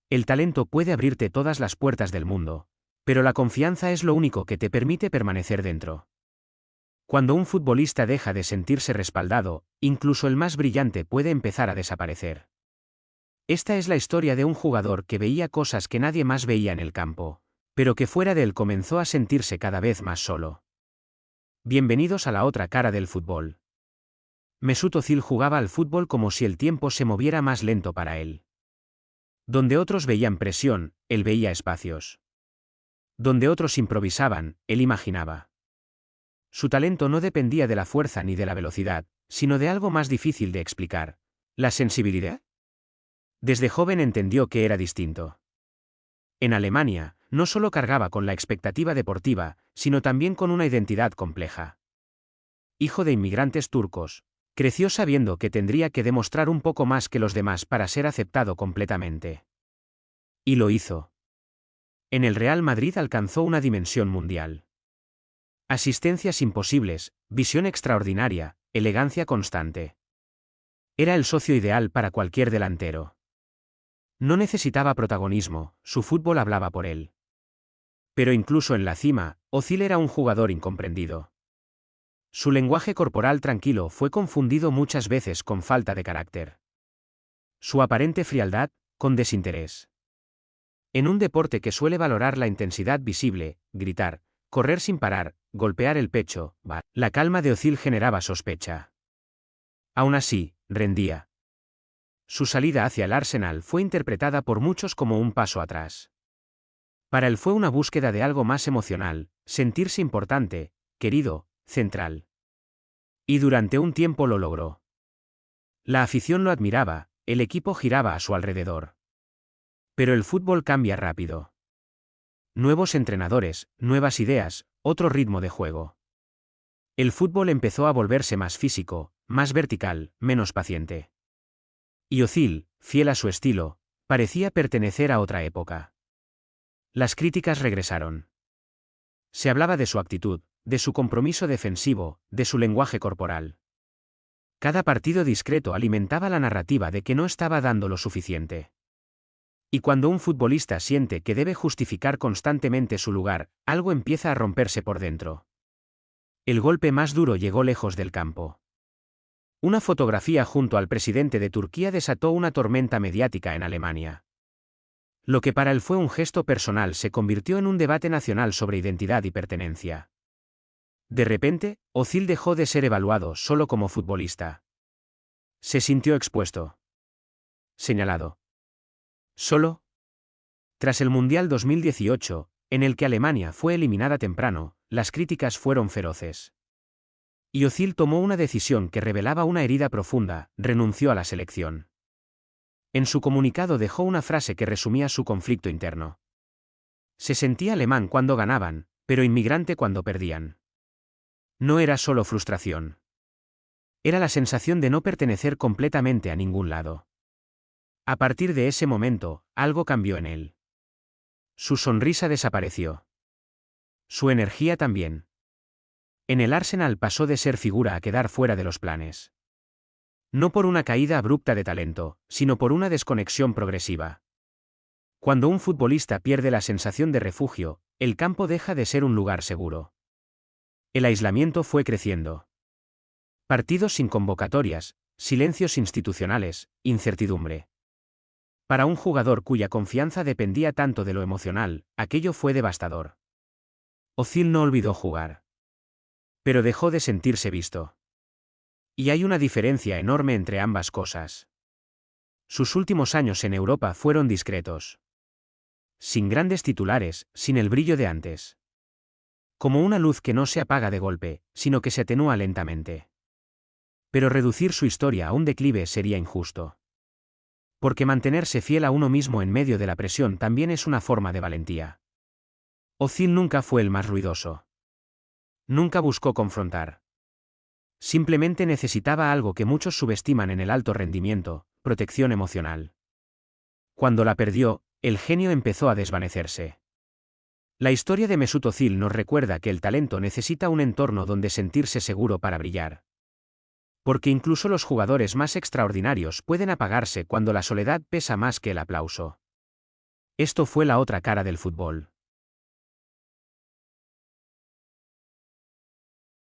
El talento puede abrirte todas las puertas del mundo, pero la confianza es lo único que te permite permanecer dentro. Cuando un futbolista deja de sentirse respaldado, incluso el más brillante puede empezar a desaparecer. Esta es la historia de un jugador que veía cosas que nadie más veía en el campo, pero que fuera de él comenzó a sentirse cada vez más solo. Bienvenidos a la otra cara del fútbol. Mesut Özil jugaba al fútbol como si el tiempo se moviera más lento para él. Donde otros veían presión, él veía espacios. Donde otros improvisaban, él imaginaba. Su talento no dependía de la fuerza ni de la velocidad, sino de algo más difícil de explicar: la sensibilidad. Desde joven entendió que era distinto. En Alemania, no solo cargaba con la expectativa deportiva, sino también con una identidad compleja. Hijo de inmigrantes turcos, creció sabiendo que tendría que demostrar un poco más que los demás para ser aceptado completamente. Y lo hizo. En el Real Madrid alcanzó una dimensión mundial. Asistencias imposibles, visión extraordinaria, elegancia constante. Era el socio ideal para cualquier delantero. No necesitaba protagonismo, su fútbol hablaba por él. Pero incluso en la cima, Özil era un jugador incomprendido. Su lenguaje corporal tranquilo fue confundido muchas veces con falta de carácter. Su aparente frialdad, con desinterés. En un deporte que suele valorar la intensidad visible, gritar, correr sin parar, golpear el pecho, la calma de Özil generaba sospecha. Aún así, rendía. Su salida hacia el Arsenal fue interpretada por muchos como un paso atrás. Para él fue una búsqueda de algo más emocional, sentirse importante, querido, central. Y durante un tiempo lo logró. La afición lo admiraba, el equipo giraba a su alrededor. Pero el fútbol cambia rápido. Nuevos entrenadores, nuevas ideas, otro ritmo de juego. El fútbol empezó a volverse más físico, más vertical, menos paciente. Y Özil, fiel a su estilo, parecía pertenecer a otra época. Las críticas regresaron. Se hablaba de su actitud, de su compromiso defensivo, de su lenguaje corporal. Cada partido discreto alimentaba la narrativa de que no estaba dando lo suficiente. Y cuando un futbolista siente que debe justificar constantemente su lugar, algo empieza a romperse por dentro. El golpe más duro llegó lejos del campo. Una fotografía junto al presidente de Turquía desató una tormenta mediática en Alemania. Lo que para él fue un gesto personal se convirtió en un debate nacional sobre identidad y pertenencia. De repente, Özil dejó de ser evaluado solo como futbolista. Se sintió expuesto. Señalado. Solo. Tras el Mundial 2018, en el que Alemania fue eliminada temprano, las críticas fueron feroces. Y Özil tomó una decisión que revelaba una herida profunda: renunció a la selección. En su comunicado dejó una frase que resumía su conflicto interno. Se sentía alemán cuando ganaban, pero inmigrante cuando perdían. No era solo frustración. Era la sensación de no pertenecer completamente a ningún lado. A partir de ese momento, algo cambió en él. Su sonrisa desapareció. Su energía también. En el Arsenal pasó de ser figura a quedar fuera de los planes. No por una caída abrupta de talento, sino por una desconexión progresiva. Cuando un futbolista pierde la sensación de refugio, el campo deja de ser un lugar seguro. El aislamiento fue creciendo. Partidos sin convocatorias, silencios institucionales, incertidumbre. Para un jugador cuya confianza dependía tanto de lo emocional, aquello fue devastador. Özil no olvidó jugar. Pero dejó de sentirse visto. Y hay una diferencia enorme entre ambas cosas. Sus últimos años en Europa fueron discretos. Sin grandes titulares, sin el brillo de antes. Como una luz que no se apaga de golpe, sino que se atenúa lentamente. Pero reducir su historia a un declive sería injusto. Porque mantenerse fiel a uno mismo en medio de la presión también es una forma de valentía. Özil nunca fue el más ruidoso. Nunca buscó confrontar. Simplemente necesitaba algo que muchos subestiman en el alto rendimiento: protección emocional. Cuando la perdió, el genio empezó a desvanecerse. La historia de Mesut Özil nos recuerda que el talento necesita un entorno donde sentirse seguro para brillar. Porque incluso los jugadores más extraordinarios pueden apagarse cuando la soledad pesa más que el aplauso. Esto fue la otra cara del fútbol.